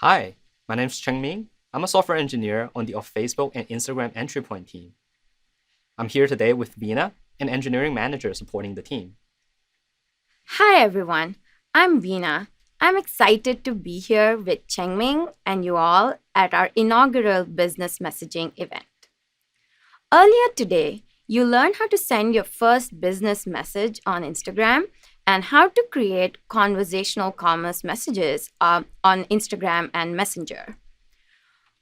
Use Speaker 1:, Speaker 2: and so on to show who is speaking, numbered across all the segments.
Speaker 1: Hi, my name is Cheng Ming. I'm a software engineer on the Facebook and Instagram entry point team. I'm here today with Veena, an engineering manager supporting the team.
Speaker 2: Hi everyone, I'm Veena. I'm excited to be here with Chengming and you all at our inaugural business messaging event. Earlier today, you learned how to send your first business message on Instagram and how to create conversational commerce messages on Instagram and Messenger.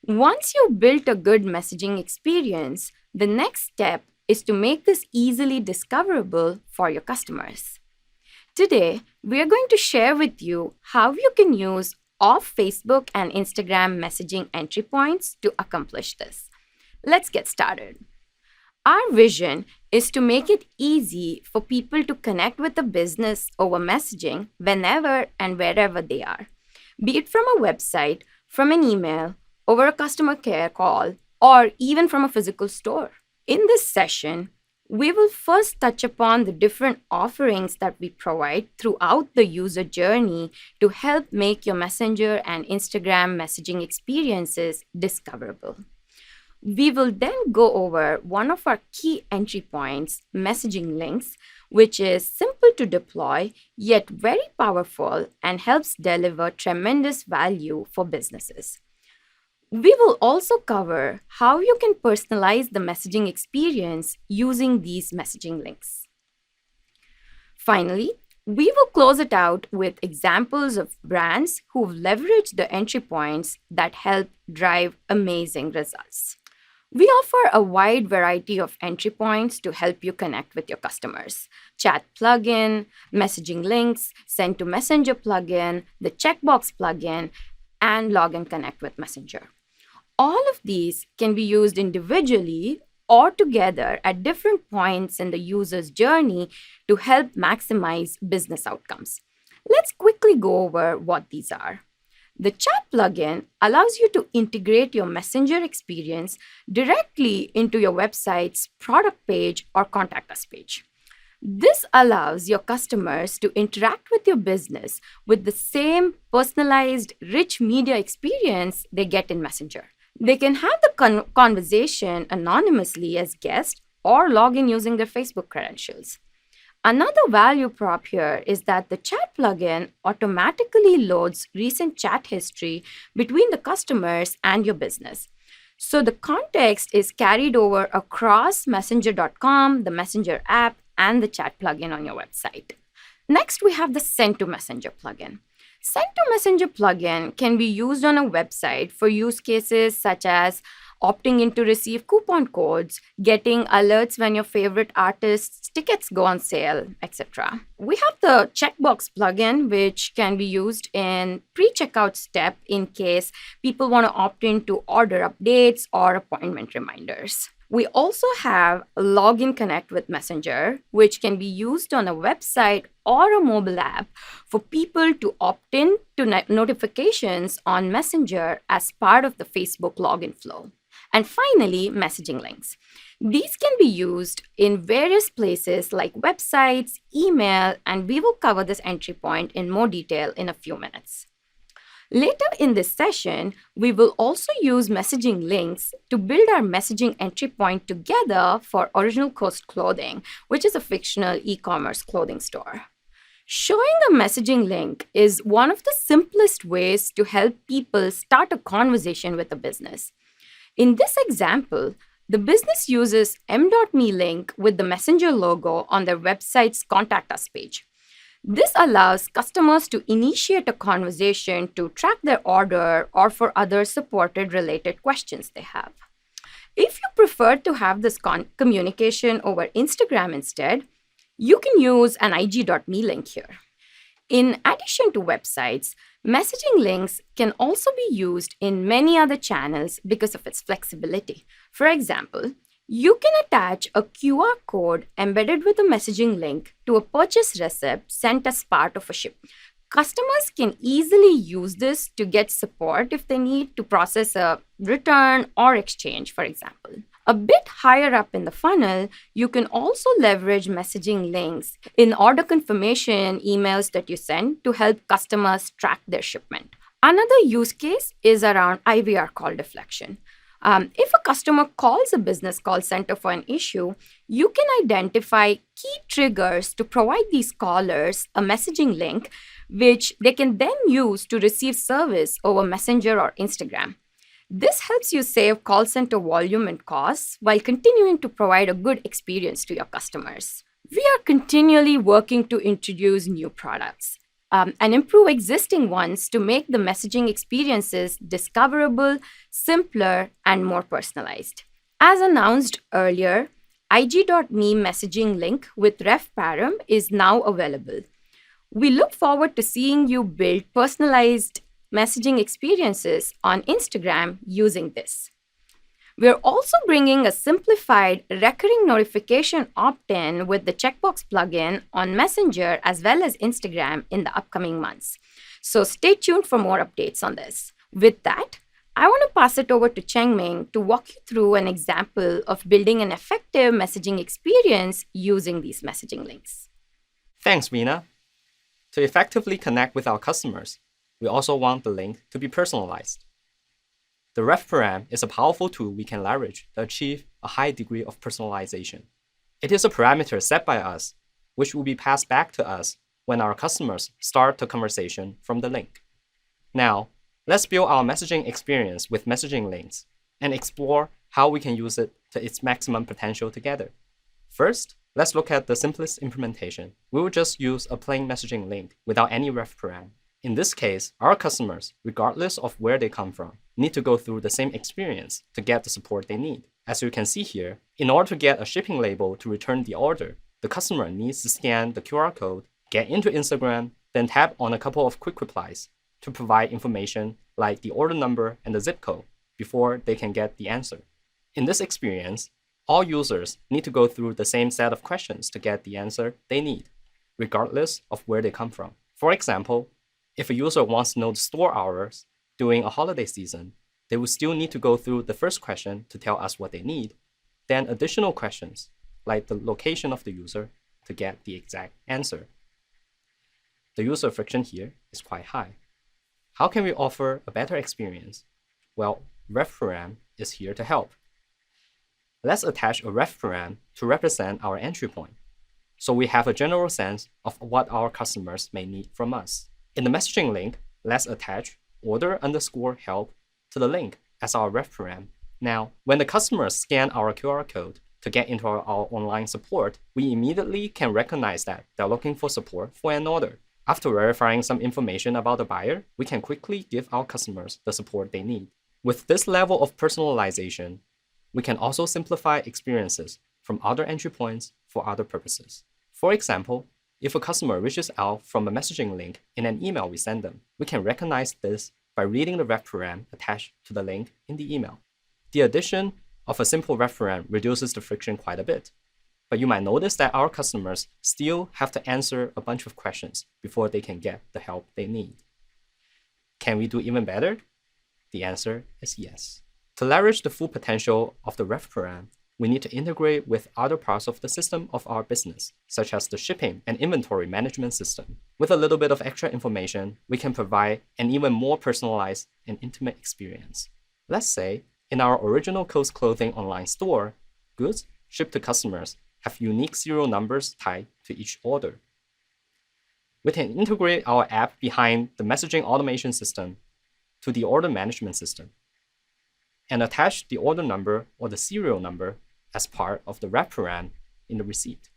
Speaker 2: Once you built a good messaging experience, the next step is to make this easily discoverable for your customers. Today, we are going to share with you how you can use off Facebook and Instagram messaging entry points to accomplish this. Let's get started. Our vision is to make it easy for people to connect with a business over messaging whenever and wherever they are, be it from a website, from an email, over a customer care call, or even from a physical store. In this session, we will first touch upon the different offerings that we provide throughout the user journey to help make your Messenger and Instagram messaging experiences discoverable. We will then go over one of our key entry points, messaging links, which is simple to deploy yet very powerful and helps deliver tremendous value for businesses. We will also cover how you can personalize the messaging experience using these messaging links. Finally, we will close it out with examples of brands who've leveraged the entry points that help drive amazing results. We offer a wide variety of entry points to help you connect with your customers. Chat plugin, messaging links, send to messenger plugin, the checkbox plugin, and log and connect with Messenger. All of these can be used individually or together at different points in the user's journey to help maximize business outcomes. Let's quickly go over what these are. The chat plugin allows you to integrate your messenger experience directly into your website's product page or contact us page. This allows your customers to interact with your business with the same personalized, rich media experience they get in Messenger. They can have the conversation anonymously as guests or log in using their Facebook credentials. Another value prop here is that the chat plugin automatically loads recent chat history between the customers and your business. So the context is carried over across messenger.com, the Messenger app, and the chat plugin on your website. Next, we have the Send to Messenger plugin. Send to Messenger plugin can be used on a website for use cases such as opting in to receive coupon codes, getting alerts when your favorite artists' tickets go on sale, etc. We have the checkbox plugin, which can be used in pre-checkout step in case people want to opt in to order updates or appointment reminders. We also have Login Connect with Messenger, which can be used on a website or a mobile app for people to opt in to notifications on Messenger as part of the Facebook login flow. And finally, messaging links. These can be used in various places like websites, email, and we will cover this entry point in more detail in a few minutes. Later in this session, we will also use messaging links to build our messaging entry point together for Original Coast Clothing, which is a fictional e-commerce clothing store. Showing a messaging link is one of the simplest ways to help people start a conversation with a business. In this example, the business uses m.me link with the Messenger logo on their website's Contact Us page. This allows customers to initiate a conversation to track their order or for other supported related questions they have. If you prefer to have this communication over Instagram instead, you can use an ig.me link here. In addition to websites, messaging links can also be used in many other channels because of its flexibility. For example, you can attach a QR code embedded with a messaging link to a purchase receipt sent as part of a shipment. Customers can easily use this to get support if they need to process a return or exchange, for example. A bit higher up in the funnel, you can also leverage messaging links in order confirmation emails that you send to help customers track their shipment. Another use case is around IVR call deflection. If a customer calls a business call center for an issue, you can identify key triggers to provide these callers a messaging link, which they can then use to receive service over Messenger or Instagram. This helps you save call center volume and costs while continuing to provide a good experience to your customers. We are continually working to introduce new products and improve existing ones to make the messaging experiences discoverable, simpler, and more personalized. As announced earlier, IG.me messaging link with RefParam is now available. We look forward to seeing you build personalized messaging experiences on Instagram using this. We're also bringing a simplified recurring notification opt in with the checkbox plugin on Messenger as well as Instagram in the upcoming months. So stay tuned for more updates on this. With that, I want to pass it over to Chengming to walk you through an example of building an effective messaging experience using these messaging links.
Speaker 1: Thanks, Veena. To effectively connect with our customers, we also want the link to be personalized. The RefParam is a powerful tool we can leverage to achieve a high degree of personalization. It is a parameter set by us, which will be passed back to us when our customers start the conversation from the link. Now, let's build our messaging experience with messaging links and explore how we can use it to its maximum potential together. First, let's look at the simplest implementation. We will just use a plain messaging link without any RefParam. In this case, our customers, regardless of where they come from, need to go through the same experience to get the support they need. As you can see here, in order to get a shipping label to return the order, the customer needs to scan the QR code, get into Instagram, then tap on a couple of quick replies to provide information like the order number and the zip code before they can get the answer. In this experience, all users need to go through the same set of questions to get the answer they need, regardless of where they come from. For example, if a user wants to know the store hours during a holiday season, they will still need to go through the first question to tell us what they need, then additional questions, like the location of the user, to get the exact answer. The user friction here is quite high. How can we offer a better experience? Well, RefParam is here to help. Let's attach a RefParam to represent our entry point, so we have a general sense of what our customers may need from us. In the messaging link, let's attach order_help to the link as our RefParam. Now, when the customers scan our QR code to get into our online support, we immediately can recognize that they're looking for support for an order. After verifying some information about the buyer, we can quickly give our customers the support they need. With this level of personalization, we can also simplify experiences from other entry points for other purposes. For example, if a customer reaches out from a messaging link in an email we send them, we can recognize this by reading the RefParam attached to the link in the email. The addition of a simple RefParam reduces the friction quite a bit, but you might notice that our customers still have to answer a bunch of questions before they can get the help they need. Can we do even better? The answer is yes. To leverage the full potential of the RefParam, we need to integrate with other parts of the system of our business, such as the shipping and inventory management system. With a little bit of extra information, we can provide an even more personalized and intimate experience. Let's say, in our original Coast Clothing online store, goods shipped to customers have unique serial numbers tied to each order. We can integrate our app behind the messaging automation system to the order management system and attach the order number or the serial number as part of the RefParam in the receipt.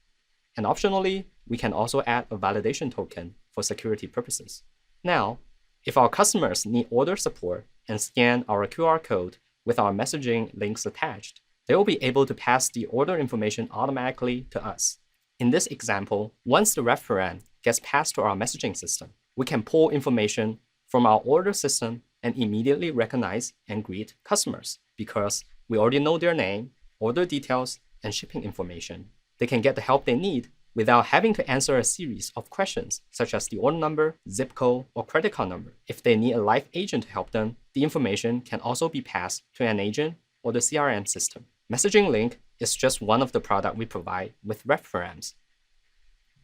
Speaker 1: And optionally, we can also add a validation token for security purposes. Now, if our customers need order support and scan our QR code with our messaging links attached, they will be able to pass the order information automatically to us. In this example, once the RefParam gets passed to our messaging system, we can pull information from our order system and immediately recognize and greet customers because we already know their name, order details, and shipping information. They can get the help they need without having to answer a series of questions such as the order number, zip code, or credit card number. If they need a live agent to help them, the information can also be passed to an agent or the CRM system. Messaging Link is just one of the products we provide with RefParams.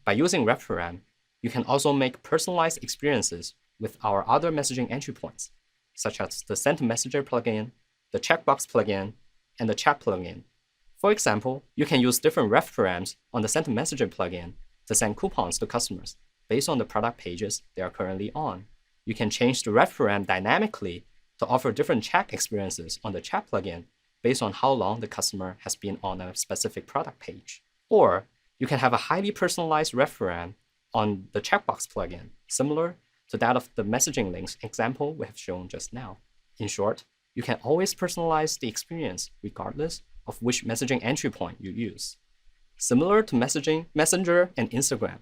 Speaker 1: By using RefParam, you can also make personalized experiences with our other messaging entry points, such as the Send Messenger plugin, the Checkbox plugin, and the Chat plugin. For example, you can use different ref params on the Send Messenger plugin to send coupons to customers based on the product pages they are currently on. You can change the ref param dynamically to offer different chat experiences on the Chat plugin based on how long the customer has been on a specific product page. Or you can have a highly personalized ref param on the Checkbox plugin, similar to that of the messaging links example we have shown just now. In short, you can always personalize the experience regardless of which messaging entry point you use. Similar to messaging, Messenger, and Instagram,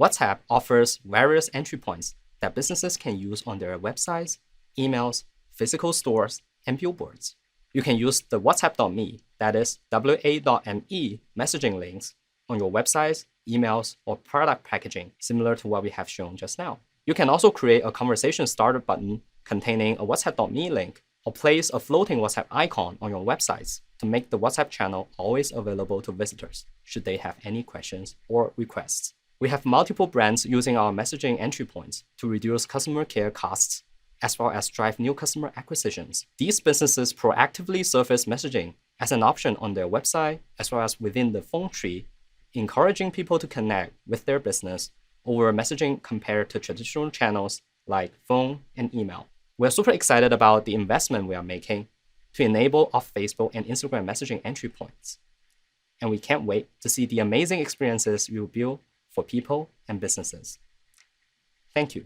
Speaker 1: WhatsApp offers various entry points that businesses can use on their websites, emails, physical stores, and billboards. You can use the WhatsApp.me, that is WA.me messaging links on your websites, emails, or product packaging, similar to what we have shown just now. You can also create a conversation starter button containing a WhatsApp.me link or place a floating WhatsApp icon on your websites to make the WhatsApp channel always available to visitors should they have any questions or requests. We have multiple brands using our messaging entry points to reduce customer care costs as well as drive new customer acquisitions. These businesses proactively surface messaging as an option on their website as well as within the phone tree, encouraging people to connect with their business over messaging compared to traditional channels like phone and email. We're super excited about the investment we are making to enable off Facebook and Instagram messaging entry points. And we can't wait to see the amazing experiences we will build for people and businesses. Thank you.